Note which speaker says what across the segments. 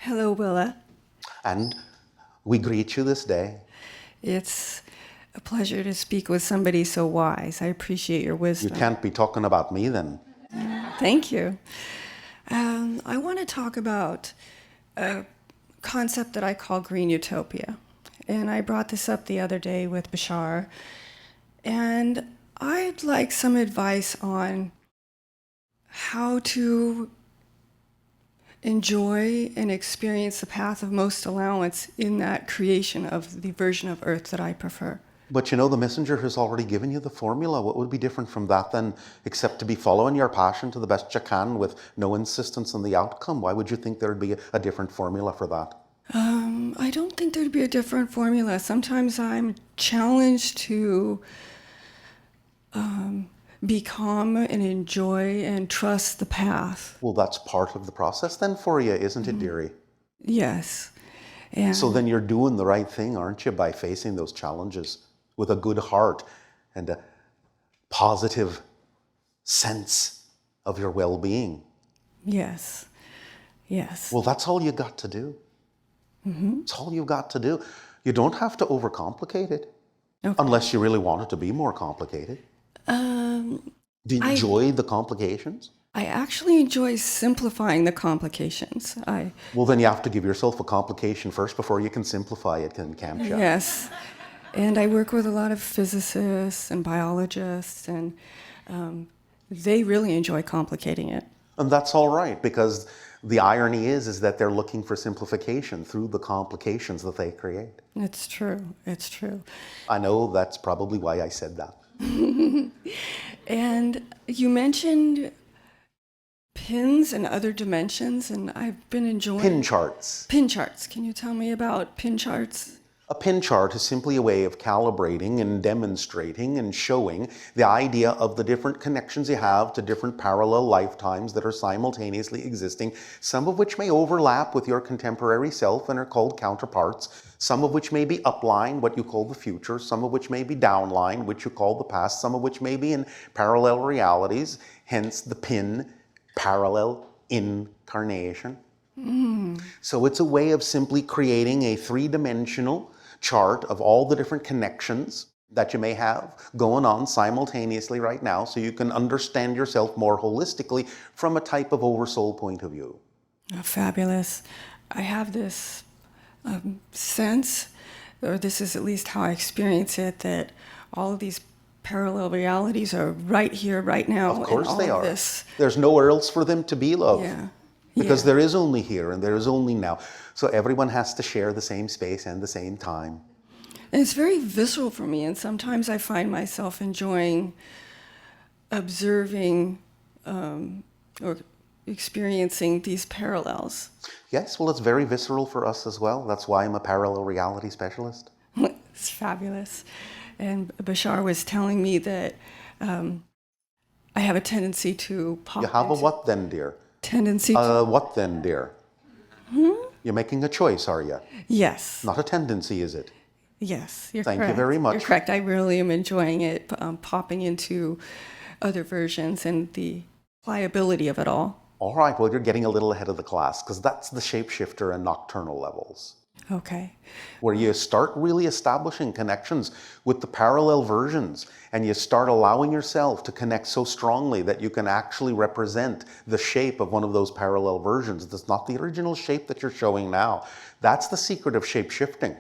Speaker 1: Hello, Willa.
Speaker 2: And we greet you this day.
Speaker 1: It's a pleasure to speak with somebody so wise. I appreciate your
Speaker 2: You
Speaker 1: wisdom.
Speaker 2: can't be talking about me then.
Speaker 1: Thank you. I want to talk about a concept that I call green utopia. And I brought this up the other day with Bashar. And I'd like some advice on how to enjoy and experience the path of most allowance in that creation of the version of Earth that I prefer.
Speaker 2: But you know, the messenger has already given you the formula. What would be different from that then, except to be following your passion to the best you can with no insistence on the outcome? Why would you think there'd be a different formula for that?
Speaker 1: I don't think there'd be a different formula. Sometimes I'm challenged to be calm and enjoy and trust the path.
Speaker 2: Well, that's part of the process then for you, isn't it, dearie?
Speaker 1: Yes. And
Speaker 2: So then you're doing the right thing, aren't you, by facing those challenges with a good heart and a positive sense of your well-being.
Speaker 1: yes. Yes.
Speaker 2: Well, that's all you got to do. It's all you've got to do. You don't have to overcomplicate it,
Speaker 1: Okay.
Speaker 2: unless you really want it to be more complicated. Do you enjoy the complications?
Speaker 1: I actually enjoy simplifying the complications.
Speaker 2: Well, then you have to give yourself a complication first before you can simplify it, can't you?
Speaker 1: Yes. And I work with a lot of physicists and biologists, and they really enjoy complicating it.
Speaker 2: And that's all right, because the irony is that they're looking for simplification through the complications that they create.
Speaker 1: It's true. It's true.
Speaker 2: I know that's probably why I said that.
Speaker 1: And you mentioned pins and other dimensions, and I've been enjoying
Speaker 2: Pin charts.
Speaker 1: pin charts. Can you tell me about pin charts?
Speaker 2: A pin chart is simply a way of calibrating and demonstrating and showing the idea of the different connections you have to different parallel lifetimes that are simultaneously existing, some of which may overlap with your contemporary self and are called counterparts, some of which may be upline, what you call the future, some of which may be downline, which you call the past, some of which may be in parallel realities, hence the pin parallel incarnation. So it's a way of simply creating a three-dimensional chart of all the different connections that you may have going on simultaneously right now, so you can understand yourself more holistically from a type of oversoul point of view.
Speaker 1: Oh, fabulous. I have this sense, or this is at least how I experience it, that all of these parallel realities are right here, right now.
Speaker 2: Of course
Speaker 1: and all
Speaker 2: they
Speaker 1: of
Speaker 2: are.
Speaker 1: This.
Speaker 2: There's nowhere else for them to be, love.
Speaker 1: Yeah.
Speaker 2: Because
Speaker 1: Yeah.
Speaker 2: there is only here and there is only now. So everyone has to share the same space and the same time.
Speaker 1: And it's very visceral for me, and sometimes I find myself enjoying observing or experiencing these parallels.
Speaker 2: Yes, well, it's very visceral for us as well. That's why I'm a parallel reality specialist.
Speaker 1: It's fabulous. And Bashar was telling me that I have a tendency to pop
Speaker 2: You have a
Speaker 1: into-
Speaker 2: what then, dear?
Speaker 1: tendency to,
Speaker 2: What then, dear? You're making a choice, are you?
Speaker 1: yes,
Speaker 2: Not a tendency, is it?
Speaker 1: yes, you're
Speaker 2: Thank you
Speaker 1: correct.
Speaker 2: very much.
Speaker 1: You're correct. I really am enjoying it, popping into other versions and the pliability of it all.
Speaker 2: All right, well, you're getting a little ahead of the class, because that's the shapeshifter and nocturnal levels,
Speaker 1: Okay.
Speaker 2: where you start really establishing connections with the parallel versions, and you start allowing yourself to connect so strongly that you can actually represent the shape of one of those parallel versions. That's not the original shape that you're showing now. That's the secret of shape-shifting.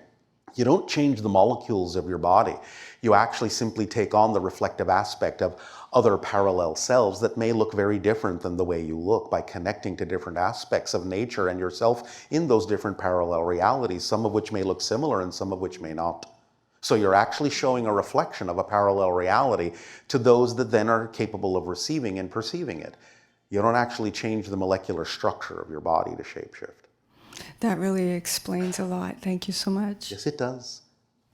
Speaker 2: You don't change the molecules of your body. You actually simply take on the reflective aspect of other parallel selves that may look very different than the way you look by connecting to different aspects of nature and yourself in those different parallel realities, some of which may look similar and some of which may not. So you're actually showing a reflection of a parallel reality to those that then are capable of receiving and perceiving it. You don't actually change the molecular structure of your body to shapeshift.
Speaker 1: That really explains a lot. Thank you so much.
Speaker 2: Yes, it does.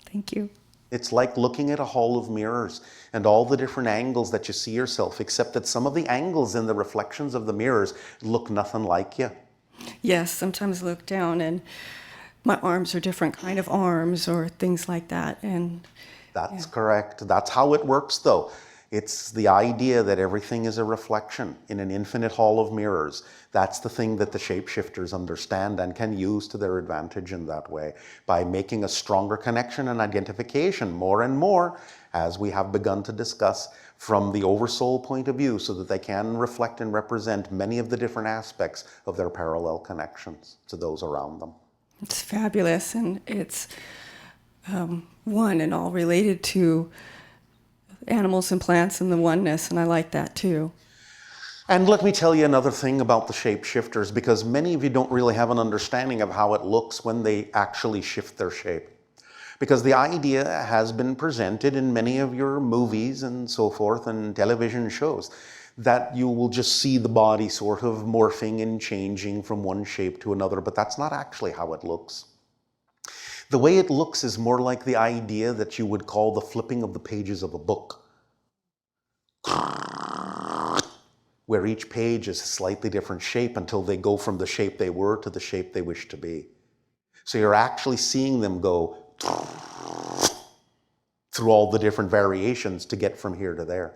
Speaker 1: Thank you.
Speaker 2: It's like looking at a hall of mirrors and all the different angles that you see yourself, except that some of the angles in the reflections of the mirrors look nothing like you.
Speaker 1: Yes, sometimes I look down and my arms are different kind of arms or things like that. And
Speaker 2: That's correct. That's how it works, though. It's the idea that everything is a reflection in an infinite hall of mirrors. That's the thing that the shapeshifters understand and can use to their advantage in that way, by making a stronger connection and identification more and more, as we have begun to discuss, from the oversoul point of view, so that they can reflect and represent many of the different aspects of their parallel connections to those around them.
Speaker 1: It's fabulous, and it's one and all related to animals and plants and the oneness, and I like that too.
Speaker 2: And let me tell you another thing about the shapeshifters, because many of you don't really have an understanding of how it looks when they actually shift their shape. Because the idea has been presented in many of your movies and so forth and television shows, that you will just see the body sort of morphing and changing from one shape to another, but that's not actually how it looks. The way it looks is more like the idea that you would call the flipping of the pages of a book, where each page is a slightly different shape until they go from the shape they were to the shape they wish to be. So you're actually seeing them go through all the different variations to get from here to there.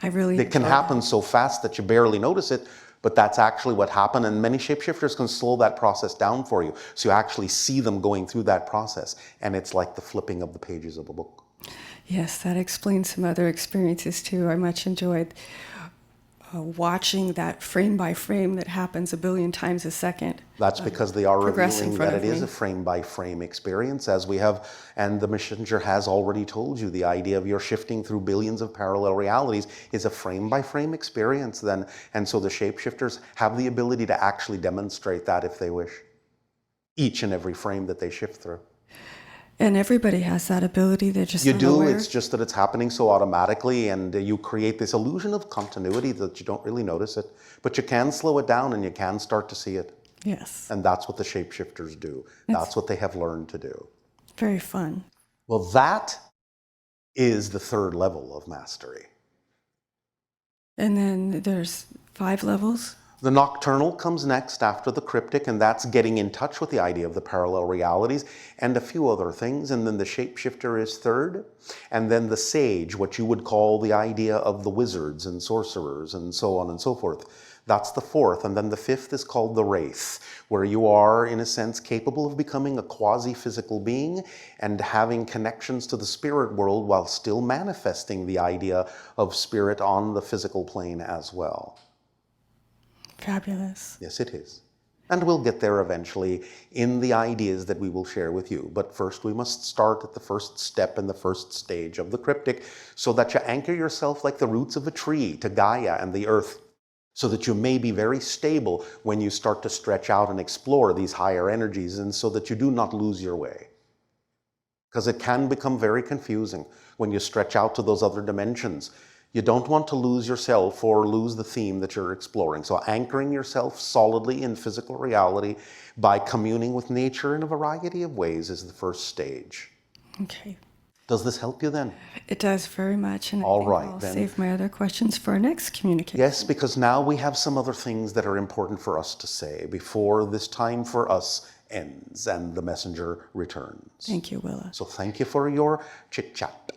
Speaker 2: It can happen so fast that you barely notice it, but that's actually what happened, and many shapeshifters can slow that process down for you. So you actually see them going through that process, and it's like the flipping of the pages of a book.
Speaker 1: Yes, that explains some other experiences too. I much enjoyed watching that frame by frame that happens a billion times a second.
Speaker 2: That's because they are revealing that it is
Speaker 1: me.
Speaker 2: a frame by frame experience, as we have, and the messenger has already told you, the idea of your shifting through billions of parallel realities is a frame by frame experience then. And so the shapeshifters have the ability to actually demonstrate that if they wish, each and every frame that they shift through.
Speaker 1: And everybody has that ability. They're just
Speaker 2: You do,
Speaker 1: unaware.
Speaker 2: it's just that it's happening so automatically, and you create this illusion of continuity that you don't really notice it. But you can slow it down and you can start to see it.
Speaker 1: Yes.
Speaker 2: And that's what the shapeshifters do. That's what they have learned to do.
Speaker 1: Very fun.
Speaker 2: Well, that is the third level of mastery.
Speaker 1: And then there's 5 levels.
Speaker 2: The nocturnal comes next after the cryptic, and that's getting in touch with the idea of the parallel realities and a few other things. And then the shapeshifter is third. And then the sage, what you would call the idea of the wizards and sorcerers and so on and so forth. That's the fourth. And then the fifth is called the wraith, where you are, in a sense, capable of becoming a quasi-physical being and having connections to the spirit world while still manifesting the idea of spirit on the physical plane as well.
Speaker 1: Fabulous.
Speaker 2: Yes, it is. And we'll get there eventually in the ideas that we will share with you. But first we must start at the first step in the first stage of the cryptic, so that you anchor yourself like the roots of a tree to Gaia and the earth, so that you may be very stable when you start to stretch out and explore these higher energies, and so that you do not lose your way. Because it can become very confusing when you stretch out to those other dimensions. You don't want to lose yourself or lose the theme that you're exploring. So anchoring yourself solidly in physical reality by communing with nature in a variety of ways is the first stage.
Speaker 1: Okay.
Speaker 2: Does this help you then?
Speaker 1: It does very much. And
Speaker 2: All
Speaker 1: I think
Speaker 2: right,
Speaker 1: I'll
Speaker 2: then.
Speaker 1: save my other questions for our next communication.
Speaker 2: Yes, because now we have some other things that are important for us to say before this time for us ends and the messenger returns.
Speaker 1: Thank you, Willa.
Speaker 2: So thank you for your chit-chat.